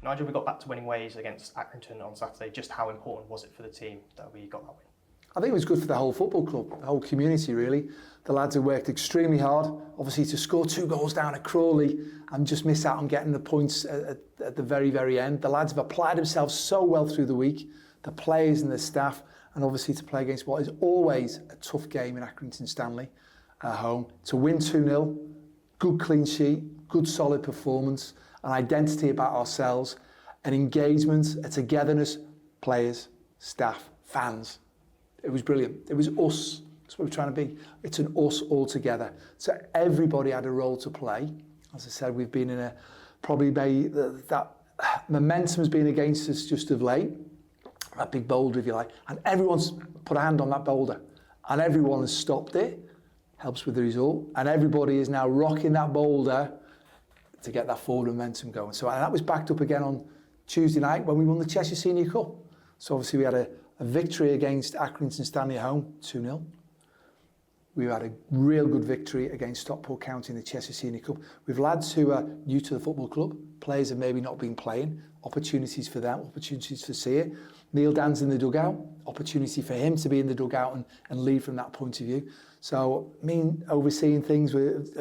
Nigel, we got back to winning ways against Accrington on Saturday. Just how important was it for the team that we got that win? I think it was good for the whole football club, the whole community really. The lads have worked extremely hard, obviously to score 2 goals down at Crawley and just miss out on getting the points at the very, very end. The lads have applied themselves so well through the week, the players and the staff, and obviously to play against what is always a tough game in Accrington Stanley at home. To win 2-0, good clean sheet, good solid performance, an identity about ourselves, an engagement, a togetherness, players, staff, fans. It was brilliant. It was us. That's what we're trying to be. It's an us all together. So everybody had a role to play. As I said, we've been in a probably that momentum has been against us just of late. That big boulder, if you like, and everyone's put a hand on that boulder, and everyone has stopped it. Helps with the result, and everybody is now rocking that boulder to get that forward momentum going. So and that was backed up again on Tuesday night when we won the Cheshire Senior Cup. So obviously we had a victory against Accrington Stanley at home, 2-0. We had a real good victory against Stockport County in the Cheshire Senior Cup. We've lads who are new to the football club, players have maybe not been playing, opportunities for them, opportunities to see it. Neil Dan's in the dugout, opportunity for him to be in the dugout and lead from that point of view. So me overseeing things,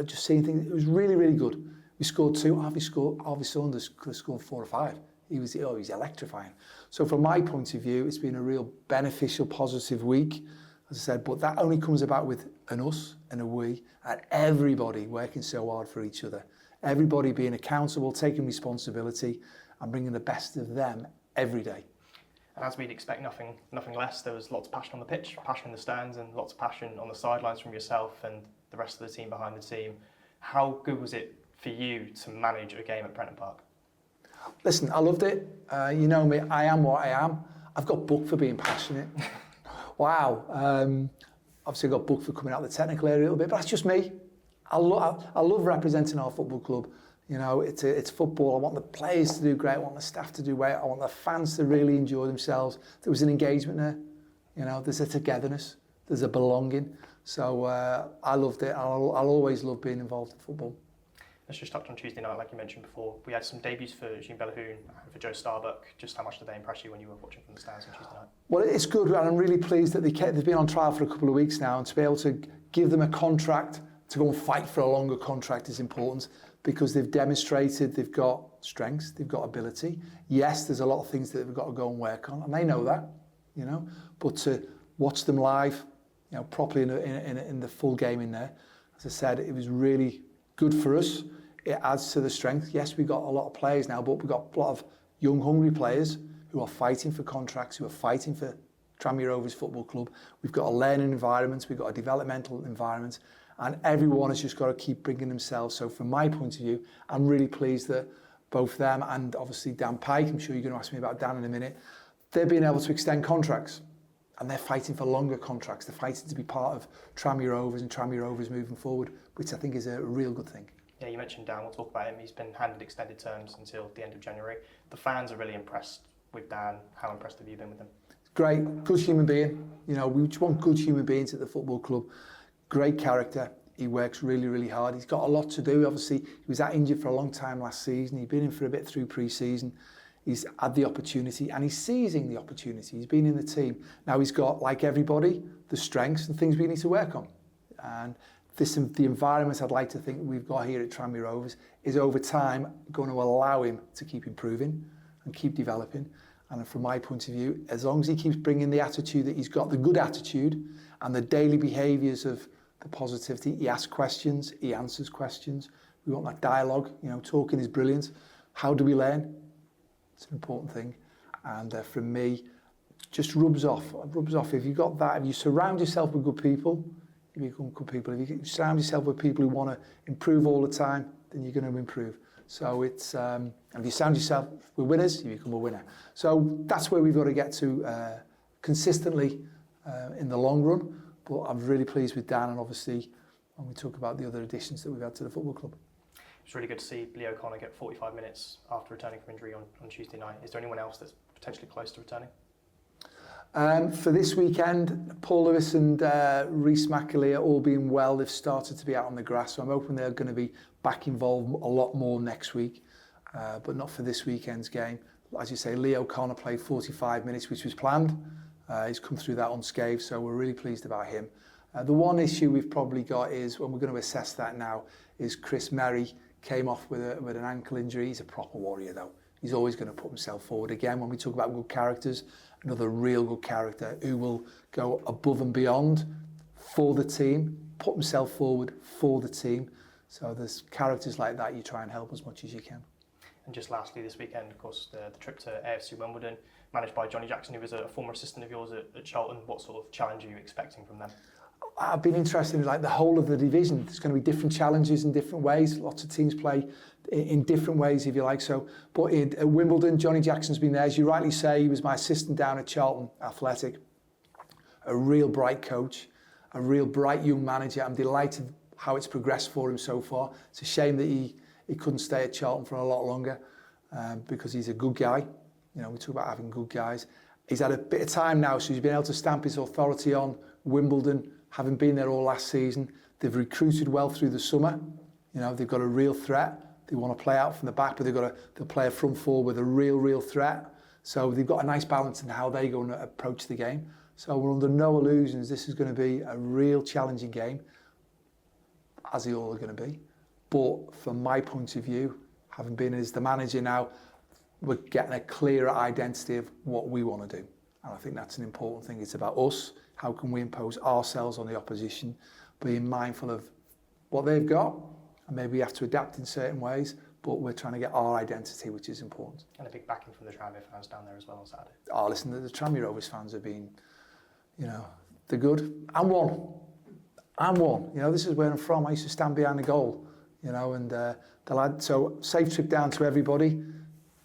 just seeing things, it was really, really good. We scored 2, Harvey Saunders could have scored 4 or 5. He's electrifying. So from my point of view, it's been a real beneficial, positive week, as I said, but that only comes about with an us and a we, and everybody working so hard for each other. Everybody being accountable, taking responsibility, and bringing the best of them every day. And as we'd expect, nothing less. There was lots of passion on the pitch, passion in the stands, and lots of passion on the sidelines from yourself and the rest of the team behind the team. How good was it for you to manage a game at Prenton Park? Listen, I loved it. You know me, I am what I am. I've got booked for being passionate. Wow. Obviously, I got booked for coming out of the technical area a little bit, but that's just me. I love representing our football club. You know, it's football. I want the players to do great. I want the staff to do well. I want the fans to really enjoy themselves. There was an engagement there. You know, there's a togetherness. There's a belonging. So I loved it. I'll always love being involved in football. Let's just touch on Tuesday night, like you mentioned before. We had some debuts for Jean Bellahune and for Joe Starbuck. Just how much did they impress you when you were watching from the stands on Tuesday night? Well, it's good, and I'm really pleased that they've been on trial for a couple of weeks now, and to be able to give them a contract, to go and fight for a longer contract is important, because they've demonstrated they've got strengths, they've got ability. Yes, there's a lot of things that they've got to go and work on, and they know that, you know. But to watch them live, you know, properly in the full game in there, as I said, it was really good for us. It adds to the strength. Yes, we've got a lot of players now, but we've got a lot of young, hungry players who are fighting for contracts, who are fighting for Tranmere Rovers Football Club. We've got a learning environment, we've got a developmental environment, and everyone has just got to keep bringing themselves. So from my point of view, I'm really pleased that both them and obviously Dan Pike, I'm sure you're going to ask me about Dan in a minute, they're being able to extend contracts. And they're fighting for longer contracts. They're fighting to be part of Tranmere Rovers and Tranmere Rovers moving forward, which I think is a real good thing. Yeah, you mentioned Dan, we'll talk about him. He's been handed extended terms until the end of January. The fans are really impressed with Dan. How impressed have you been with him? Great, good human being. You know, we just want good human beings at the football club. Great character. He works really, really hard. He's got a lot to do. Obviously, he was that injured for a long time last season. He'd been in for a bit through pre-season. He's had the opportunity and he's seizing the opportunity. He's been in the team. Now he's got, like everybody, the strengths and things we need to work on. And the environment I'd like to think we've got here at Tranmere Rovers is over time going to allow him to keep improving and keep developing. And from my point of view, as long as he keeps bringing the attitude that he's got, the good attitude and the daily behaviours of the positivity, he asks questions, he answers questions. We want that dialogue, you know, talking is brilliant. How do we learn? It's an important thing. And for me, just rubs off. If you've got that, if you surround yourself with good people, you become good people. If you surround yourself with people who want to improve all the time, then you're going to improve. So it's, if you surround yourself with winners, you become a winner. So that's where we've got to get to consistently in the long run. But I'm really pleased with Dan, and obviously when we talk about the other additions that we've had to the football club. It's really good to see Leo Connor get 45 minutes after returning from injury on Tuesday night. Is there anyone else that's potentially close to returning? For this weekend, Paul Lewis and Rhys McAleer, all being well, they've started to be out on the grass, so I'm hoping they're going to be back involved a lot more next week. but not for this weekend's game. As you say, Leo Connor played 45 minutes, which was planned. He's come through that unscathed, so we're really pleased about him. The one issue we've probably got is, when we're going to assess that now, is Chris Merry came off with an ankle injury. He's a proper warrior, though. He's always going to put himself forward. Again, when we talk about good characters, another real good character who will go above and beyond for the team, put himself forward for the team. So there's characters like that you try and help as much as you can. And just lastly, this weekend, of course, the trip to AFC Wimbledon, managed by Johnny Jackson, who was a former assistant of yours at Charlton. What sort of challenge are you expecting from them? I've been interested in the whole of the division. There's going to be different challenges in different ways. Lots of teams play in different ways, if you like. So, but at Wimbledon, Johnny Jackson's been there. As you rightly say, he was my assistant down at Charlton Athletic. A real bright coach, a real bright young manager. I'm delighted how it's progressed for him so far. It's a shame that he couldn't stay at Charlton for a lot longer because he's a good guy. You know, we talk about having good guys. He's had a bit of time now, so he's been able to stamp his authority on Wimbledon, having been there all last season. They've recruited well through the summer. You know, they've got a real threat. They want to play out from the back, but they'll play a front four with a real threat. So they've got a nice balance in how they're going to approach the game. So we're under no illusions. This is going to be a real challenging game, as they all are going to be. But from my point of view, having been as the manager now, we're getting a clearer identity of what we want to do. And I think that's an important thing. It's about us. How can we impose ourselves on the opposition, being mindful of what they've got, and maybe we have to adapt in certain ways, but we're trying to get our identity, which is important. And a big backing from the Tranmere fans down there as well on Saturday. Oh, listen, the Tranmere Rovers fans have been, you know, they're good. I'm one. You know, this is where I'm from. I used to stand behind the goal, you know, and the lad. So safe trip down to everybody.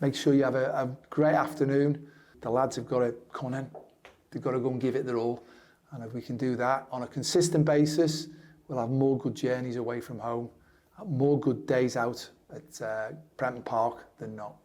Make sure you have a great afternoon. The lads have got to come in. They've got to go and give it their all. And if we can do that on a consistent basis, we'll have more good journeys away from home, more good days out at Prenton Park than not.